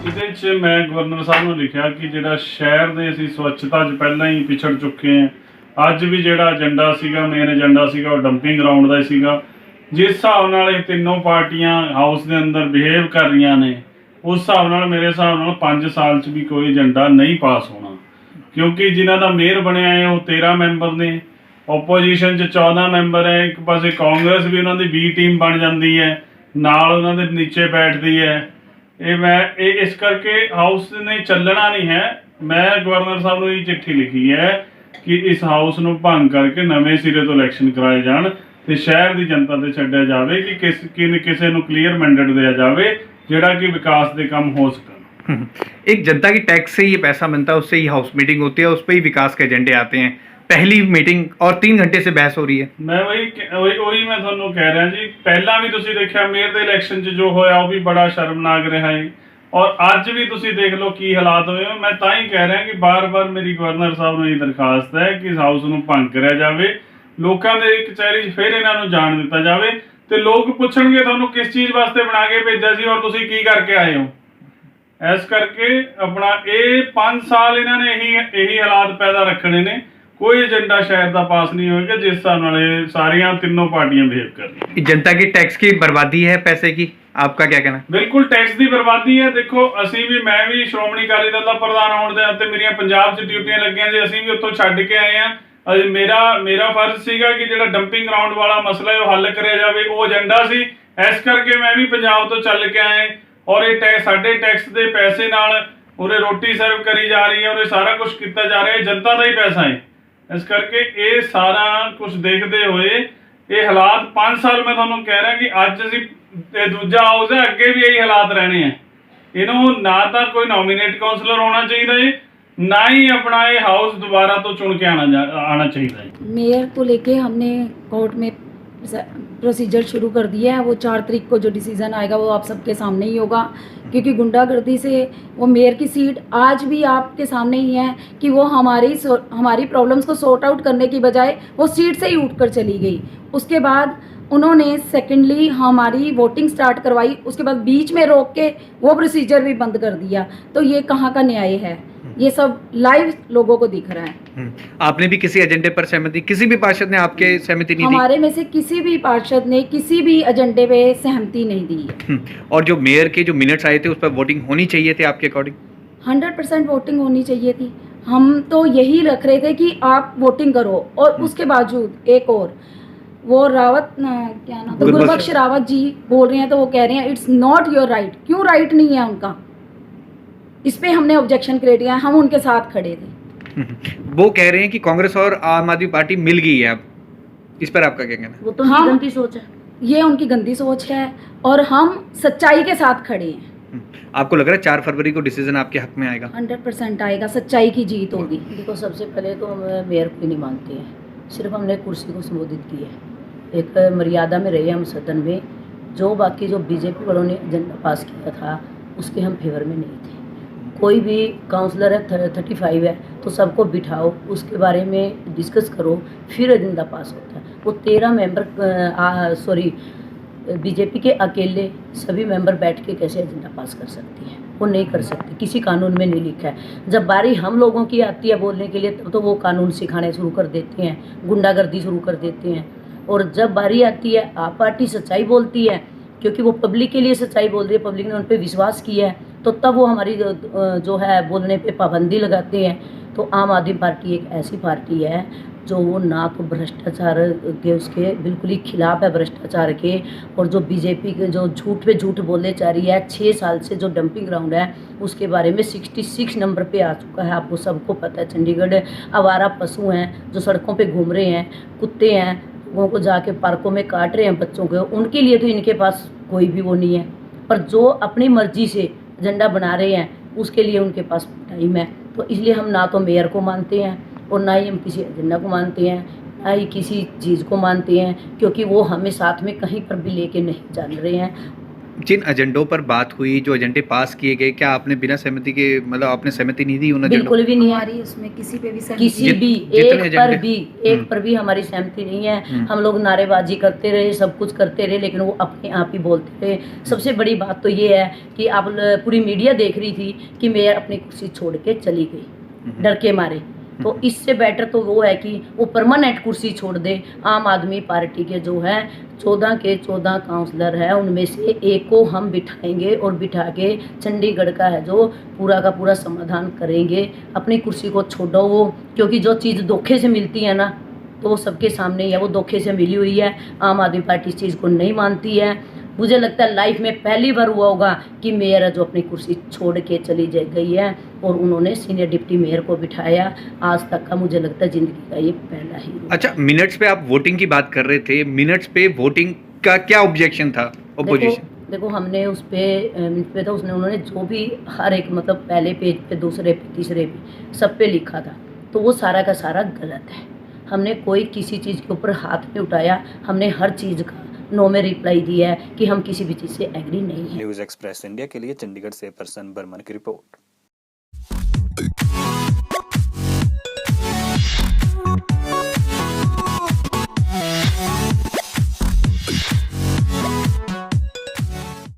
ਇਹਦੇ 'ਚ ਮੈਂ ਗਵਰਨਰ ਸਾਹਿਬ ਨੂੰ ਲਿਖਿਆ ਕਿ ਜਿਹੜਾ ਸ਼ਹਿਰ ਦੇ ਅਸੀਂ ਸਵੱਛਤਾ 'ਚ ਪਹਿਲਾਂ ਹੀ ਪਿਛੜ ਚੁੱਕੇ ਹਾਂ। ਅੱਜ ਵੀ ਜਿਹੜਾ ਏਜੰਡਾ ਸੀਗਾ, ਮੇਨ ਏਜੰਡਾ ਸੀਗਾ, ਉਹ ਡੰਪਿੰਗ ਗਰਾਊਂਡ ਦਾ ਹੀ ਸੀਗਾ। ਜਿਸ ਹਿਸਾਬ ਨਾਲ ਇਹ ਤਿੰਨੋਂ ਪਾਰਟੀਆਂ ਹਾਊਸ ਦੇ ਅੰਦਰ ਬਿਹੇਵ ਕਰ ਰਹੀਆਂ ਨੇ, ਉਸ ਹਿਸਾਬ ਨਾਲ ਮੇਰੇ ਹਿਸਾਬ ਨਾਲ 5 ਸਾਲ 'ਚ ਵੀ ਕੋਈ ਏਜੰਡਾ ਨਹੀਂ ਪਾਸ ਹੋਣਾ, ਕਿਉਂਕਿ ਜਿਨ੍ਹਾਂ ਦਾ ਮੇਅਰ ਬਣਿਆ ਹੈ ਉਹ 13 ਮੈਂਬਰ ਨੇ, ਓਪੋਜੀਸ਼ਨ 'ਚ 14 ਮੈਂਬਰ ਹੈ। ਇੱਕ ਪਾਸੇ ਕਾਂਗਰਸ ਵੀ ਉਹਨਾਂ ਦੀ ਬੀ ਟੀਮ ਬਣ ਜਾਂਦੀ ਹੈ, ਨਾਲ ਉਹਨਾਂ ਦੇ ਨੀਚੇ ਬੈਠਦੀ ਹੈ। ਇਹ ਇਸ ਕਰਕੇ ਹਾਊਸ ਨੇ ਚੱਲਣਾ ਨਹੀਂ ਹੈ। ਮੈਂ ਗਵਰਨਰ ਸਾਹਿਬ ਨੂੰ ਇਹ ਚਿੱਠੀ ਲਿਖੀ ਹੈ ਕਿ ਇਸ ਹਾਊਸ ਨੂੰ ਭੰਗ ਕਰਕੇ ਨਵੇਂ ਸਿਰੇ ਤੋਂ ਇਲੈਕਸ਼ਨ ਕਰਾਏ ਜਾਣ ਤੇ ਸ਼ਹਿਰ ਦੀ ਜਨਤਾ ਤੇ ਛੱਡਿਆ ਜਾਵੇ ਕਿ ਕਿਸੇ ਨੂੰ ਕਲੀਅਰ ਮੈਂਡੇਟ ਦਿया ਜਾਵੇ ਜਿਹੜਾ कि विकास के काम हो सकन। एक जनता की टैक्स से ये पैसा बनता है, उससे ही हाउस मीटिंग होती है, उस पर ही विकास के एजेंडे आते हैं। पहली मीटिंग और 3 घंटे से बहस हो रही है। मैं वही मैं ਤੁਹਾਨੂੰ ਕਹਿ ਰਿਹਾ ਜੀ, ਪਹਿਲਾਂ ਵੀ ਤੁਸੀਂ ਦੇਖਿਆ ਮੇਅਰ ਦੇ ਇਲੈਕਸ਼ਨ 'ਚ ਜੋ ਹੋਇਆ ਉਹ ਵੀ ਬੜਾ ਸ਼ਰਮਨਾਕ ਰਿਹਾ ਹੈ, ਔਰ ਅੱਜ ਵੀ ਤੁਸੀਂ ਦੇਖ ਲਓ ਕੀ ਹਾਲਾਤ ਹੋਏ। ਮੈਂ ਤਾਂ ਹੀ ਕਹਿ ਰਿਹਾ ਕਿ ਬਾਰ-ਬਾਰ ਮੇਰੀ ਗਵਰਨਰ ਸਾਹਿਬ ਨੂੰ ਇਹ ਦਰਖਾਸਤ ਹੈ ਕਿ ਹਾਊਸ ਨੂੰ ਭੰਗ ਕਰਿਆ ਜਾਵੇ, ਲੋਕਾਂ ਦੇ ਕਚਹਿਰੀ 'ਚ ਫਿਰ ਇਹਨਾਂ ਨੂੰ ਜਾਣ ਦਿੱਤਾ ਜਾਵੇ ਤੇ ਲੋਕ ਪੁੱਛਣਗੇ ਤੁਹਾਨੂੰ ਕਿਸ ਚੀਜ਼ ਵਾਸਤੇ ਬਣਾ ਕੇ ਭੇਜਿਆ ਸੀ ਔਰ ਤੁਸੀਂ ਕੀ ਕਰਕੇ ਆਏ ਹੋ। ਇਸ ਕਰਕੇ ਆਪਣਾ ਇਹ 5 ਸਾਲ ਇਹਨਾਂ ਨੇ ਇਹੀ ਹਾਲਾਤ ਪੈਦਾ ਰੱਖਣੇ ਨੇ। कोई एजेंडा शहर का पास नहीं होगा जिस हिसाब नाल सारियां तीनों पार्टियां बिहेव कर रही। जनता की टैक्स की बर्बादी है, पैसे की, आपका क्या कहना? बिल्कुल टैक्स की बर्बादी है। देखो असी भी, मैं भी श्रोमणी अकाली दल का प्रधान होने के नाते मेरिया पंजाब च ड्यूटियां लगियां जी, असी भी उत्थों छड्ड के आए हैं। मेरा फर्ज सीगा कि जिहड़ा डंपिंग ग्राउंड वाला मसला है वो हल करिया जावे, वो एजेंडा सी। इस करके मैं भी पंजाब तो चल के आए और ये साडे टैक्स के पैसे नाल उरे रोटी सर्व करी जा रही है और ये सारा कुछ किया जा रहा है, जनता का ही पैसा है। इस करके ये सारा कुछ देखते हुए ये हालात 5 साल मैं तुहानूं कह रहा कि अज असीं दूजा हाउस है, अगे भी यही हालात रहने हैं। इन्हों ना तो कोई नॉमिनेट काउंसलर होना चाहिए, ना ही अपना ये हाउस दोबारा तो चुन के आना चाहिए। मेयर को लेके हमने कोर्ट में प्रोसीजर शुरू कर दिया है। वो 4 तारीख को जो डिसीज़न आएगा वो आप सबके सामने ही होगा, क्योंकि गुंडागर्दी से वो मेयर की सीट आज भी आपके सामने ही है कि वो हमारी प्रॉब्लम्स को सॉर्ट आउट करने की बजाय वो सीट से ही उठकर चली गई। उसके बाद उन्होंने सेकेंडली हमारी वोटिंग स्टार्ट करवाई, उसके बाद बीच में रोक के वो प्रोसीजर भी बंद कर दिया। तो ये कहाँ का न्याय है? ये सब लाइव लोगों को दिख रहा है। आपने भी किसी एजेंडे पर सहमति, किसी भी पार्षद ने आपके सहमति नहीं दी? हमारे में से किसी भी पार्षद ने किसी भी एजेंडे पे सहमति नहीं दी है। और जो मेयर के जो मिनट्स आए थे उस पर वोटिंग होनी चाहिए थे आपके अकॉर्डिंग? 100% वोटिंग होनी चाहिए थी। हम तो यही रख रहे थे कि आप वोटिंग करो, और उसके बावजूद एक और वो रावत क्या नाम, गुरबख्श रावत जी बोल रहे हैं, तो वो कह रहे हैं इट्स नॉट योर राइट। क्यों राइट नहीं है उनका? इस पे हमने ऑब्जेक्शन कर दिया, हम उनके साथ खड़े थे। वो कह रहे हैं कि कांग्रेस और आम आदमी पार्टी मिल गई है अब, इस पर आपका क्या कहना है? वो तो गंदी सोच है, ये उनकी गंदी सोच है और हम सच्चाई के साथ खड़े हैं। आपको लग रहा है 4 फरवरी को डिसीजन आपके हक में आएगा? 100% आएगा, सच्चाई की जीत होगी। देखो सबसे पहले तो हम मेयर को नहीं मानते हैं, सिर्फ हमने कुर्सी को संबोधित की है। एक मर्यादा में रहे हम सदन में। जो बाकी जो बीजेपी वालों ने एजेंडा पास किया था उसके हम फेवर में नहीं थे। कोई भी काउंसलर है 35 है तो सबको बिठाओ, उसके बारे में डिस्कस करो, फिर एजेंडा पास होता है। वो 13 मेंबर बीजेपी के अकेले सभी मेंबर बैठ के कैसे एजेंडा पास कर सकती है? वो नहीं कर सकती, किसी कानून में नहीं लिखा है। जब बारी हम लोगों की आती है बोलने के लिए तब तो वो कानून सिखाने शुरू कर देते हैं, गुंडागर्दी शुरू कर देते हैं। और जब बारी आती है आप पार्टी सच्चाई बोलती है, क्योंकि वो पब्लिक के लिए सच्चाई बोल रही है, पब्लिक ने उन पर विश्वास किया है, तो तब वो हमारी जो है बोलने पे पाबंदी लगाते हैं। तो आम आदमी पार्टी एक ऐसी पार्टी है जो वो ना तो भ्रष्टाचार के उसके बिल्कुल ही खिलाफ है, भ्रष्टाचार के। और जो बीजेपी के जो झूठ पे झूठ बोले जा रही है, 6 साल से जो डंपिंग ग्राउंड है उसके बारे में 66 नंबर पे आ चुका है, आपको सबको पता है। चंडीगढ़ आवारा पशु हैं जो सड़कों पे घूम रहे हैं, कुत्ते हैं, लोगों को जाके पार्कों में काट रहे हैं बच्चों को, उनके लिए तो इनके पास कोई भी वो नहीं है। पर जो अपनी मर्जी से एजेंडा बना रहे हैं उसके लिए उनके पास टाइम है। तो इसलिए हम ना तो मेयर को मानते हैं और ना ही हम किसी एजेंडा को मानते हैं, ना ही किसी चीज़ को मानते हैं, क्योंकि वो हमें साथ में कहीं पर भी लेके नहीं चल रहे हैं। जिन एजेंडों पर बात हुई, जो एजेंडे पास किए गए, क्या आपने बिना सहमति के, मतलब आपने सहमति नहीं दी उन एजेंडों? बिल्कुल भी नहीं है। हमारी उसमें किसी पे भी सहमति किसी भी जितने एजेंडे- एक पर भी हमारी सहमति नहीं है। हम लोग नारेबाजी करते रहे, सब कुछ करते रहे, लेकिन वो अपने आप ही बोलते रहे। सबसे बड़ी बात तो ये है कि आप पूरी मीडिया देख रही थी कि मेयर अपनी कुर्सी छोड़ के चली गई डर के मारे। तो इससे बेटर तो वो है कि वो परमानेंट कुर्सी छोड़ दे। आम आदमी पार्टी के जो है 14 के 14 काउंसलर है, उनमें से एक को हम बिठाएंगे और बिठा के चंडीगढ़ का है जो पूरा का पूरा समाधान करेंगे। अपनी कुर्सी को छोड़ो वो, क्योंकि जो चीज़ धोखे से मिलती है ना, तो वो सबके सामने ही है, वो धोखे से मिली हुई है। आम आदमी पार्टी इस चीज़ को नहीं मानती है। मुझे लगता है लाइफ में पहली बार हुआ होगा कि मेयर है जो अपनी कुर्सी छोड़ के चली गई है और उन्होंने सीनियर डिप्टी मेयर को बिठाया। आज तक का मुझे लगता है जिंदगी का ये पहला ही हुआ। अच्छा, मिनट्स पे आप वोटिंग की बात कर रहे थे, मिनट्स पे वोटिंग का क्या ऑब्जेक्शन था ऑपोजिशन? देखो हमने उस पे तो उन्होंने जो भी हर एक मतलब पहले पेज पे, दूसरे पे, तीसरे पे, सब पे लिखा था, तो वो सारा का सारा गलत है। हमने कोई किसी चीज़ के ऊपर हाथ नहीं उठाया। हमने हर चीज़ का नो में रिप्लाई दिया है कि हम किसी भी चीज़ से एग्री नहीं है। न्यूज़ एक्सप्रेस इंडिया के लिए चंडीगढ़ से प्रसन्न बर्मन की रिपोर्ट।